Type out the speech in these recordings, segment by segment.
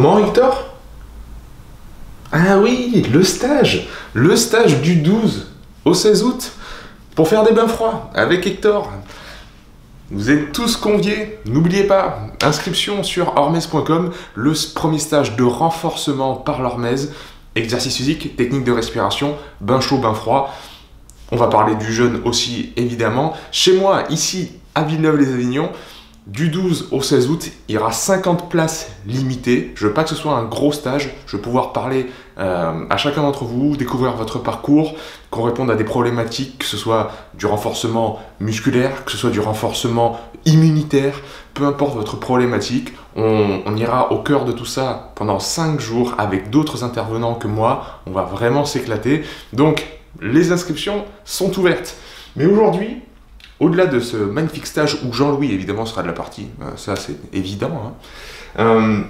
Comment, Hector? Ah oui, le stage du 12 au 16 août, pour faire des bains froids avec Hector. Vous êtes tous conviés, n'oubliez pas, inscription sur hormez.com, le premier stage de renforcement par l'hormèse, exercice physique, technique de respiration, bain chaud, bain froid. On va parler du jeûne aussi, évidemment. Chez moi, ici, à Villeneuve-les-Avignon, du 12 au 16 août, il y aura 50 places limitées. Je veux pas que ce soit un gros stage. Je veux pouvoir parler à chacun d'entre vous, découvrir votre parcours, qu'on réponde à des problématiques, que ce soit du renforcement musculaire, que ce soit du renforcement immunitaire, peu importe votre problématique. On ira au cœur de tout ça pendant 5 jours avec d'autres intervenants que moi. On va vraiment s'éclater. Donc, les inscriptions sont ouvertes. Mais aujourd'hui, au-delà de ce magnifique stage où Jean-Louis, évidemment, sera de la partie, ça c'est évident, hein,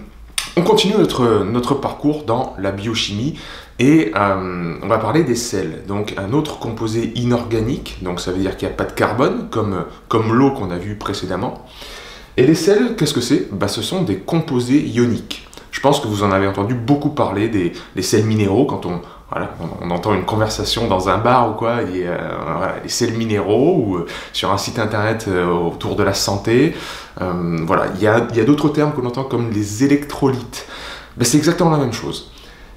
on continue notre parcours dans la biochimie et on va parler des sels. Donc un autre composé inorganique, donc ça veut dire qu'il n'y a pas de carbone, comme l'eau qu'on a vue précédemment. Et les sels, qu'est-ce que c'est? Ce sont des composés ioniques. Je pense que vous en avez entendu beaucoup parler des sels minéraux quand on entend une conversation dans un bar ou quoi, et, les sels minéraux ou sur un site internet autour de la santé. Il y a d'autres termes qu'on entend comme les électrolytes. C'est exactement la même chose.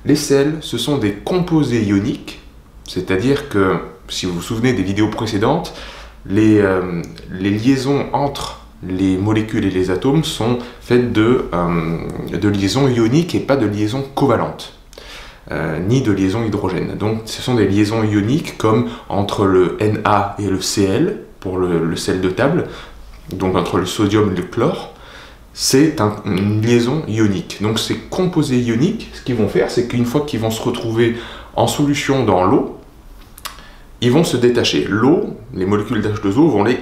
Les sels, ce sont des composés ioniques, c'est-à-dire que, si vous vous souvenez des vidéos précédentes, les liaisons entre les molécules et les atomes sont faites de liaisons ioniques et pas de liaisons covalentes. Ni de liaisons hydrogènes. Donc ce sont des liaisons ioniques comme entre le Na et le Cl pour le sel de table, donc entre le sodium et le chlore. C'est une liaison ionique. Donc ces composés ioniques, ce qu'ils vont faire, c'est qu'une fois qu'ils vont se retrouver en solution dans l'eau, ils vont se détacher. L'eau, les molécules d'H2O vont les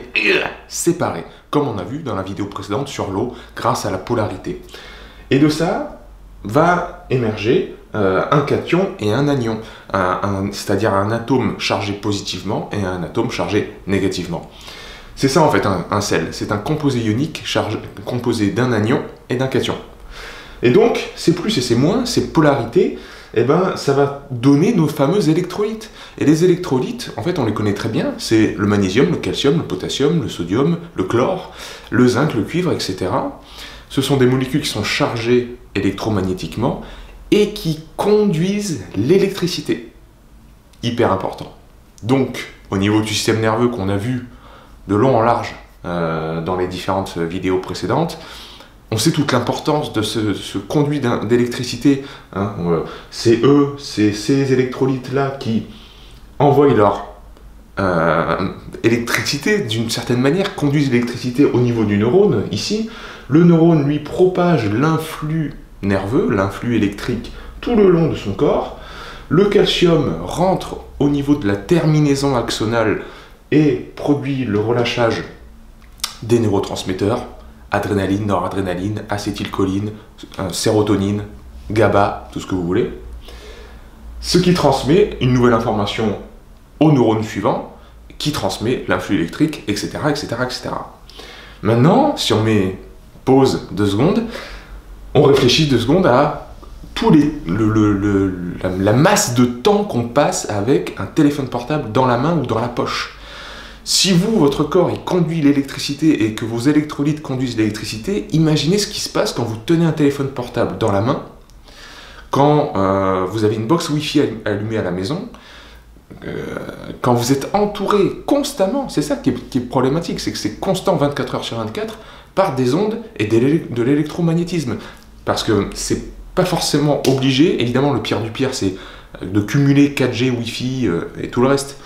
séparer, comme on a vu dans la vidéo précédente sur l'eau, grâce à la polarité. Et de ça va émerger un cation et un anion, c'est-à-dire un atome chargé positivement et un atome chargé négativement. C'est ça en fait un sel, c'est un composé ionique composé d'un anion et d'un cation. Et donc, c'est plus et c'est moins, ces polarités, ça va donner nos fameux électrolytes. Et les électrolytes, en fait, on les connaît très bien, c'est le magnésium, le calcium, le potassium, le sodium, le chlore, le zinc, le cuivre, etc. Ce sont des molécules qui sont chargées électromagnétiquement et qui conduisent l'électricité. Hyper important. Donc, au niveau du système nerveux qu'on a vu de long en large dans les différentes vidéos précédentes, on sait toute l'importance de ce conduit d'électricité. C'est ces électrolytes-là qui envoient leur électricité, d'une certaine manière, conduisent l'électricité au niveau du neurone, ici. Le neurone, lui, propage l'influx nerveux, l'influx électrique, tout le long de son corps. Le calcium rentre au niveau de la terminaison axonale et produit le relâchage des neurotransmetteurs, adrénaline, noradrénaline, acétylcholine, sérotonine, GABA, tout ce que vous voulez. Ce qui transmet une nouvelle information au neurone suivant, qui transmet l'influx électrique, etc., etc., etc. Maintenant, si on met pause 2 secondes, on réfléchit 2 secondes à la masse de temps qu'on passe avec un téléphone portable dans la main ou dans la poche. Si votre corps, il conduit l'électricité et que vos électrolytes conduisent l'électricité, imaginez ce qui se passe quand vous tenez un téléphone portable dans la main, quand vous avez une box Wi-Fi allumée à la maison, quand vous êtes entouré constamment, c'est ça qui est problématique, c'est que c'est constant 24 heures sur 24 par des ondes et de l'électromagnétisme. Parce que c'est pas forcément obligé, évidemment le pire du pire c'est de cumuler 4G, Wi-Fi et tout le reste.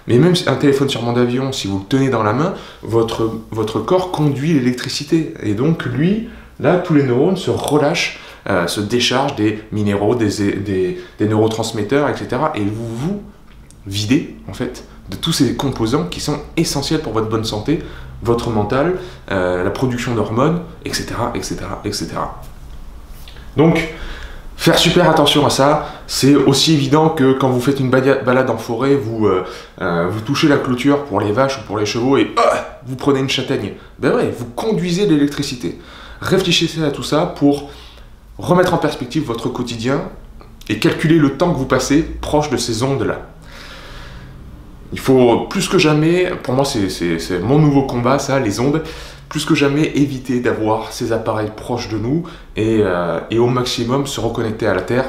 Mais même un téléphone sur mode avion, si vous le tenez dans la main, votre corps conduit l'électricité. Et donc lui, là, tous les neurones se relâchent, se déchargent des minéraux, des neurotransmetteurs, etc. Et vous videz, en fait, de tous ces composants qui sont essentiels pour votre bonne santé, votre mental, la production d'hormones, etc., etc., etc. Donc, faire super attention à ça, c'est aussi évident que quand vous faites une balade en forêt, vous touchez la clôture pour les vaches ou pour les chevaux et vous prenez une châtaigne. Ben ouais, vous conduisez l'électricité. Réfléchissez à tout ça pour remettre en perspective votre quotidien et calculer le temps que vous passez proche de ces ondes-là. Il faut plus que jamais, pour moi c'est mon nouveau combat ça, les ondes, plus que jamais éviter d'avoir ces appareils proches de nous et au maximum se reconnecter à la terre,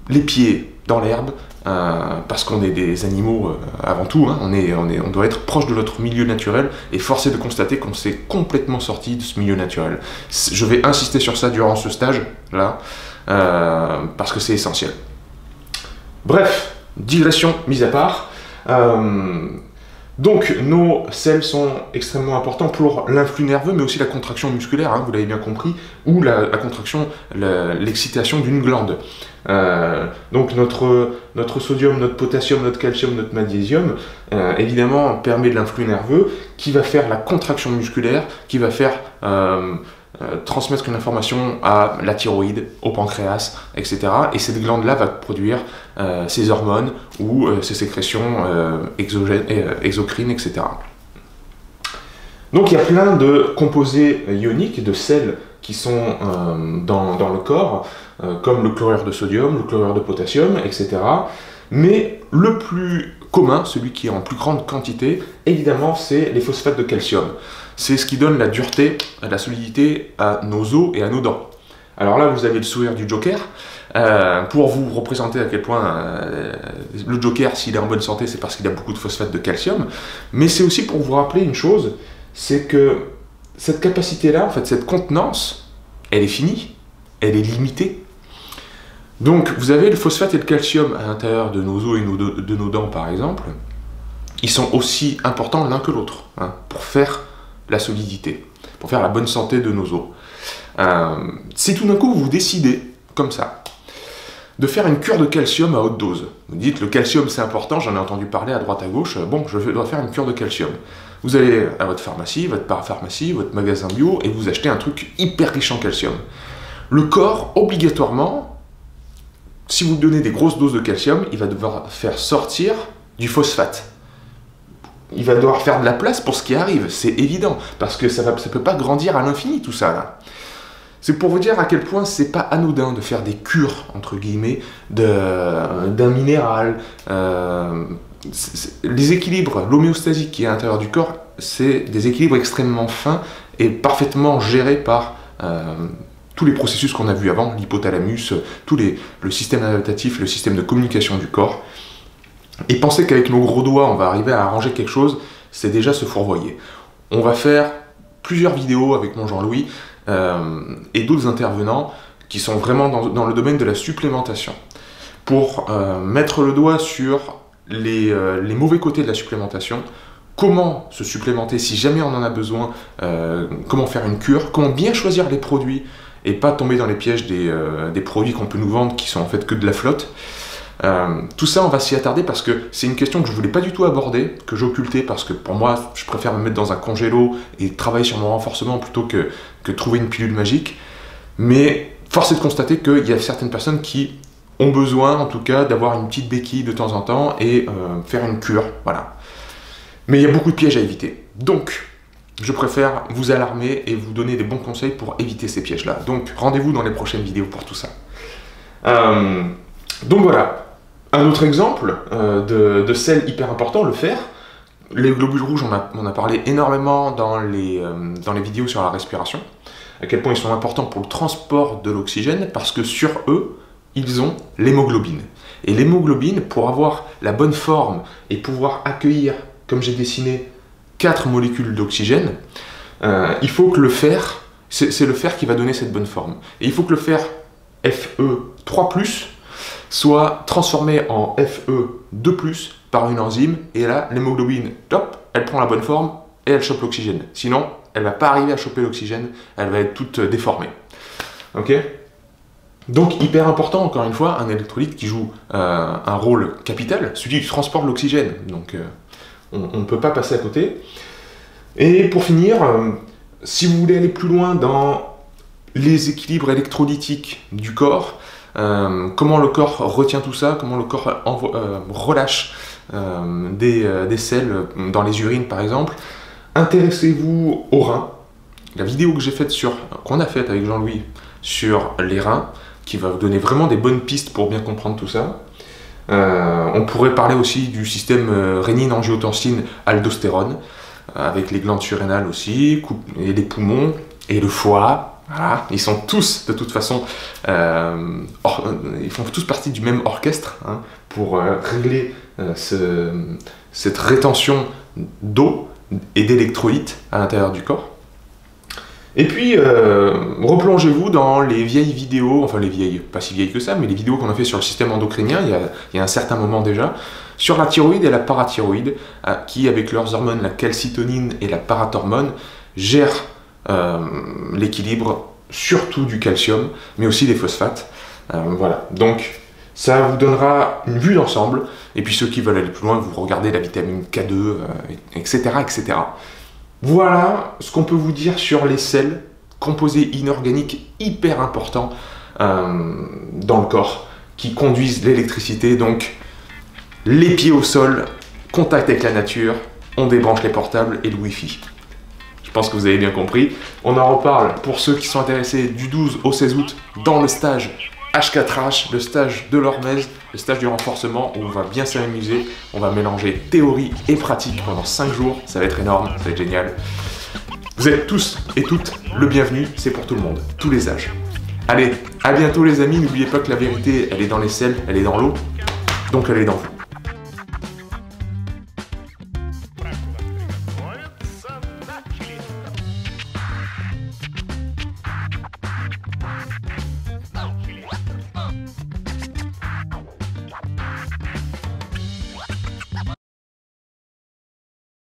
les pieds dans l'herbe, parce qu'on est des animaux avant tout, hein, on doit être proche de notre milieu naturel et force est de constater qu'on s'est complètement sorti de ce milieu naturel. Je vais insister sur ça durant ce stage là, parce que c'est essentiel. Bref, digression mise à part. Donc nos selles sont extrêmement importants pour l'influx nerveux, mais aussi la contraction musculaire, hein, vous l'avez bien compris, ou la contraction, l'excitation d'une glande. Donc notre sodium, notre potassium, notre calcium, notre magnésium, évidemment, permet de l'influx nerveux, qui va faire la contraction musculaire, qui va faire transmettre une information à la thyroïde, au pancréas, etc. Et cette glande-là va produire ces hormones ou ces sécrétions exocrines, etc. Donc il y a plein de composés ioniques, de sels qui sont dans le corps, comme le chlorure de sodium, le chlorure de potassium, etc. Mais le plus commun, celui qui est en plus grande quantité, évidemment, c'est les phosphates de calcium. C'est ce qui donne la dureté, la solidité à nos os et à nos dents. Alors là, vous avez le sourire du Joker. Pour vous représenter à quel point le Joker, s'il est en bonne santé, c'est parce qu'il a beaucoup de phosphate de calcium. Mais c'est aussi pour vous rappeler une chose, c'est que cette capacité-là, en fait, cette contenance, elle est finie, elle est limitée. Donc, vous avez le phosphate et le calcium à l'intérieur de nos os et de nos dents, par exemple. Ils sont aussi importants l'un que l'autre, hein, pour faire la solidité, pour faire la bonne santé de nos os. Si tout d'un coup vous décidez, comme ça, de faire une cure de calcium à haute dose, vous dites le calcium c'est important, j'en ai entendu parler à droite à gauche, bon je dois faire une cure de calcium. Vous allez à votre pharmacie, votre parapharmacie, votre magasin bio et vous achetez un truc hyper riche en calcium. Le corps, obligatoirement, si vous donnez des grosses doses de calcium, il va devoir faire sortir du phosphate. Il va devoir faire de la place pour ce qui arrive, c'est évident, parce que ça ne peut pas grandir à l'infini tout ça là. C'est pour vous dire à quel point c'est pas anodin de faire des cures, entre guillemets, d'un minéral. Les équilibres, l'homéostasie qui est à l'intérieur du corps, c'est des équilibres extrêmement fins et parfaitement gérés par tous les processus qu'on a vus avant, l'hypothalamus, le système adaptatif, le système de communication du corps. Et penser qu'avec nos gros doigts, on va arriver à arranger quelque chose, c'est déjà se fourvoyer. On va faire plusieurs vidéos avec mon Jean-Louis et d'autres intervenants qui sont vraiment dans le domaine de la supplémentation pour mettre le doigt sur les mauvais côtés de la supplémentation, comment se supplémenter si jamais on en a besoin, comment faire une cure, comment bien choisir les produits et pas tomber dans les pièges des produits qu'on peut nous vendre qui sont en fait que de la flotte. Tout ça, on va s'y attarder parce que c'est une question que je voulais pas du tout aborder, que j'occultais parce que pour moi, je préfère me mettre dans un congélo et travailler sur mon renforcement plutôt que trouver une pilule magique. Mais force est de constater qu'il y a certaines personnes qui ont besoin, en tout cas, d'avoir une petite béquille de temps en temps et faire une cure, voilà. Mais il y a beaucoup de pièges à éviter. Donc, je préfère vous alarmer et vous donner des bons conseils pour éviter ces pièges-là. Donc, rendez-vous dans les prochaines vidéos pour tout ça. Donc voilà. Un autre exemple de sel hyper important, le fer. Les globules rouges, on a parlé énormément dans les vidéos sur la respiration, à quel point ils sont importants pour le transport de l'oxygène, parce que sur eux, ils ont l'hémoglobine. Et l'hémoglobine, pour avoir la bonne forme et pouvoir accueillir, comme j'ai dessiné, 4 molécules d'oxygène, il faut que le fer, c'est le fer qui va donner cette bonne forme. Et il faut que le fer Fe3+, soit transformé en Fe2+, par une enzyme, et là, l'hémoglobine, top, elle prend la bonne forme, et elle chope l'oxygène. Sinon, elle ne va pas arriver à choper l'oxygène, elle va être toute déformée. Ok ? Donc, hyper important, encore une fois, un électrolyte qui joue un rôle capital, celui qui transporte l'oxygène. Donc, on ne peut pas passer à côté. Et pour finir, si vous voulez aller plus loin dans les équilibres électrolytiques du corps, comment le corps retient tout ça, comment le corps relâche des sels dans les urines par exemple, intéressez-vous aux reins. La vidéo que j'ai faite qu'on a faite avec Jean-Louis sur les reins, qui va vous donner vraiment des bonnes pistes pour bien comprendre tout ça. On pourrait parler aussi du système rénine-angiotensine-aldostérone, avec les glandes surrénales aussi, et les poumons, et le foie. Voilà. Ils sont tous, de toute façon, ils font tous partie du même orchestre, hein, pour régler cette rétention d'eau et d'électrolytes à l'intérieur du corps. Et puis, replongez-vous dans les vieilles vidéos, enfin les vieilles, pas si vieilles que ça, mais les vidéos qu'on a fait sur le système endocrinien, il y a un certain moment déjà, sur la thyroïde et la parathyroïde, qui, avec leurs hormones, la calcitonine et la parathormone, gèrent l'équilibre, surtout du calcium, mais aussi des phosphates. Voilà, donc ça vous donnera une vue d'ensemble, et puis ceux qui veulent aller plus loin, vous regardez la vitamine K2, etc., etc. Voilà ce qu'on peut vous dire sur les sels, composés inorganiques hyper importants dans le corps, qui conduisent l'électricité. Donc, les pieds au sol, contact avec la nature, on débranche les portables et le Wi-Fi. Je pense que vous avez bien compris. On en reparle pour ceux qui sont intéressés du 12 au 16 août dans le stage H4H, le stage de l'hormèse, le stage du renforcement, où on va bien s'amuser. On va mélanger théorie et pratique pendant 5 jours. Ça va être énorme, ça va être génial. Vous êtes tous et toutes le bienvenu, c'est pour tout le monde, tous les âges. Allez, à bientôt les amis, n'oubliez pas que la vérité, elle est dans les sels, elle est dans l'eau, donc elle est dans vous.